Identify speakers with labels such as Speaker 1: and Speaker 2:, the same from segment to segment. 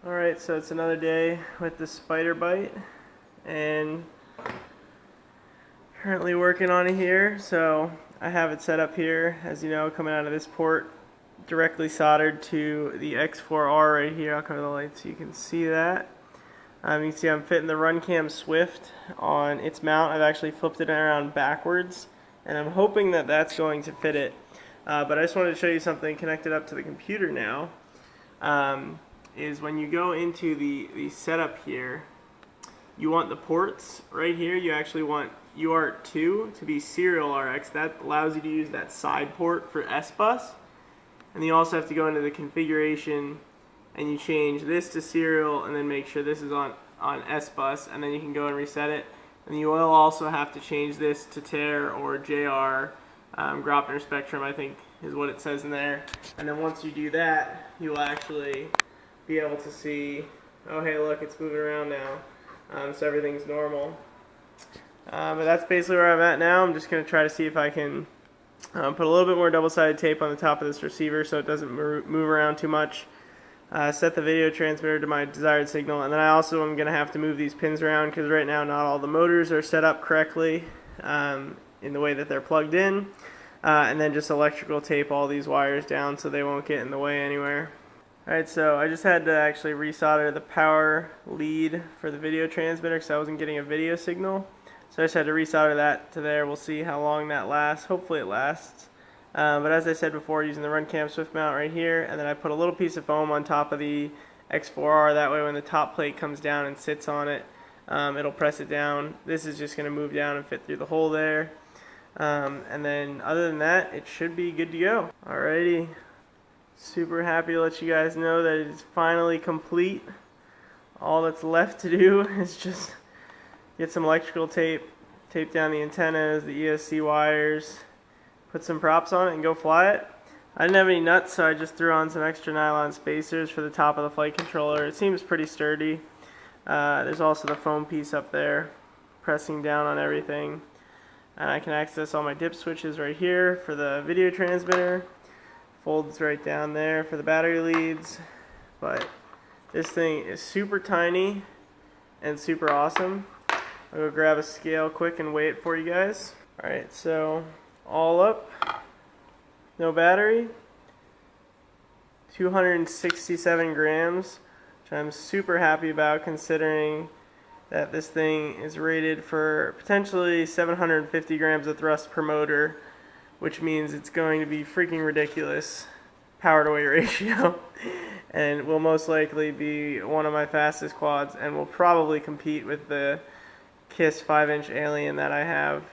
Speaker 1: Alright, so it's another day with the Spyderbyte, and currently working on it here. So I have it set up here, as you know, coming out of this port, directly soldered to the X4R right here. I'll cover the light so you can see that. You can see I'm fitting the RunCam Swift on its mount. I've actually flipped it around backwards, and I'm hoping that that's going to fit it. But I just wanted to show you something connected up to the computer now. Is when you go into the setup here, you want the ports right here. You actually want UART2 to be serial RX. That allows you to use that side port for S-Bus. And you also have to go into the configuration and you change this to serial and then make sure this is on S-Bus, and then you can go and reset it. And you will also have to change this to TER or JR, Grapner Spectrum, I think is what it says in there. And then once you do that, you will actually be able to see, oh hey look, it's moving around now, so everything's normal. But that's basically where I'm at now. I'm just going to try to see if I can put a little bit more double-sided tape on the top of this receiver so it doesn't move around too much. Set the video transmitter to my desired signal, and then I also am going to have to move these pins around because right now not all the motors are set up correctly in the way that they're plugged in, and then just electrical tape all these wires down so they won't get in the way anywhere. Alright, so I just had to actually resolder the power lead for the video transmitter because I wasn't getting a video signal. So I just had to resolder that to there. We'll see how long that lasts. Hopefully it lasts. But as I said before, using the RunCam Swift mount right here, and then I put a little piece of foam on top of the X4R. That way when the top plate comes down and sits on it, it'll press it down. This is just going to move down and fit through the hole there. And then other than that, it should be good to go. Alrighty. Super happy to let you guys know that it is finally complete. All that's left to do is just get some electrical tape, tape down the antennas, the ESC wires, put some props on it and go fly it. I didn't have any nuts, so I just threw on some extra nylon spacers for the top of the flight controller. It seems pretty sturdy. There's also the foam piece up there pressing down on everything. And I can access all my dip switches right here for the video transmitter. Folds right down there for the battery leads. But this thing is super tiny and super awesome. I'll go grab a scale quick and weigh it for you guys. Alright, so all up, no battery, 267 grams, which I'm super happy about considering that this thing is rated for potentially 750 grams of thrust per motor, which means it's going to be freaking ridiculous power to weight ratio and will most likely be one of my fastest quads and will probably compete with the KISS 5-inch Alien that I have.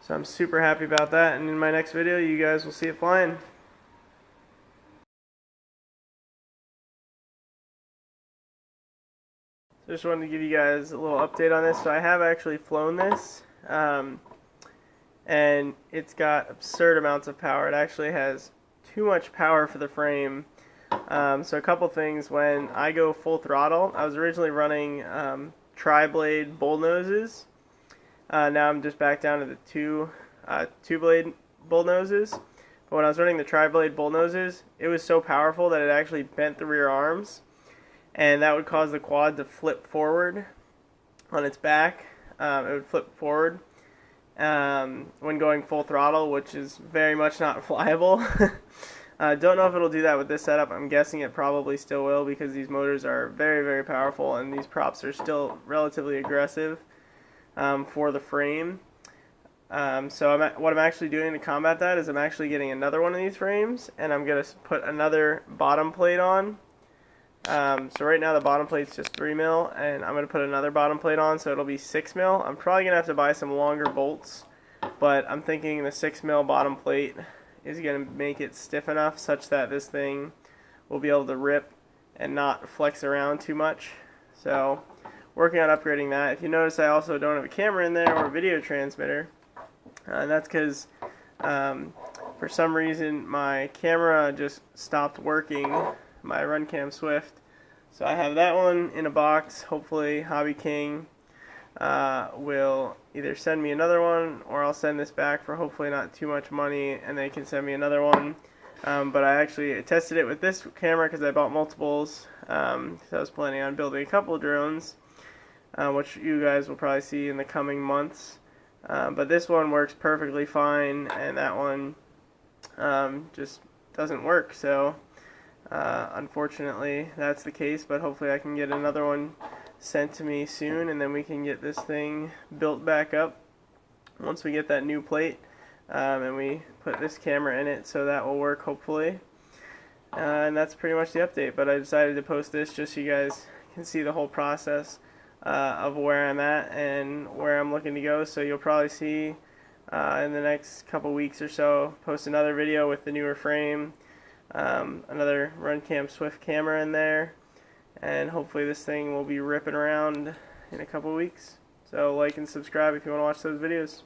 Speaker 1: So I'm super happy about that, and in my next video you guys will see it flying. So just wanted to give you guys a little update on this. So I have actually flown this. And it's got absurd amounts of power. It actually has too much power for the frame. So a couple things. When I go full throttle, I was originally running tri-blade bull noses. Now I'm just back down to the two-blade bull noses. But when I was running the tri-blade bull noses, it was so powerful that it actually bent the rear arms, and that would cause the quad to flip forward on its back. It would flip forward when going full throttle, which is very much not flyable. Don't know if it'll do that with this setup. I'm guessing it probably still will because these motors are very, very powerful and these props are still relatively aggressive for the frame. So what I'm actually doing to combat that is I'm actually getting another one of these frames and I'm going to put another bottom plate on. So right now the bottom plate's just 3 mil, and I'm going to put another bottom plate on, so it'll be 6 mil. I'm probably going to have to buy some longer bolts, but I'm thinking the 6 mil bottom plate is going to make it stiff enough such that this thing will be able to rip and not flex around too much. So working on upgrading that. If you notice, I also don't have a camera in there or a video transmitter, and that's because for some reason my camera just stopped working, my RunCam Swift. So I have that one in a box. Hopefully Hobbyking will either send me another one, or I'll send this back for hopefully not too much money and they can send me another one. But I actually tested it with this camera because I bought multiples 'cause I was planning on building a couple drones, which you guys will probably see in the coming months. But this one works perfectly fine, and that one just doesn't work. So unfortunately, that's the case. But hopefully, I can get another one sent to me soon, and then we can get this thing built back up once we get that new plate, and we put this camera in it, so that will work hopefully. And that's pretty much the update, but I decided to post this just so you guys can see the whole process of where I'm at and where I'm looking to go. So you'll probably see in the next couple weeks or so post another video with the newer frame, another RunCam Swift camera in there, and hopefully this thing will be ripping around in a couple weeks. So like and subscribe if you want to watch those videos.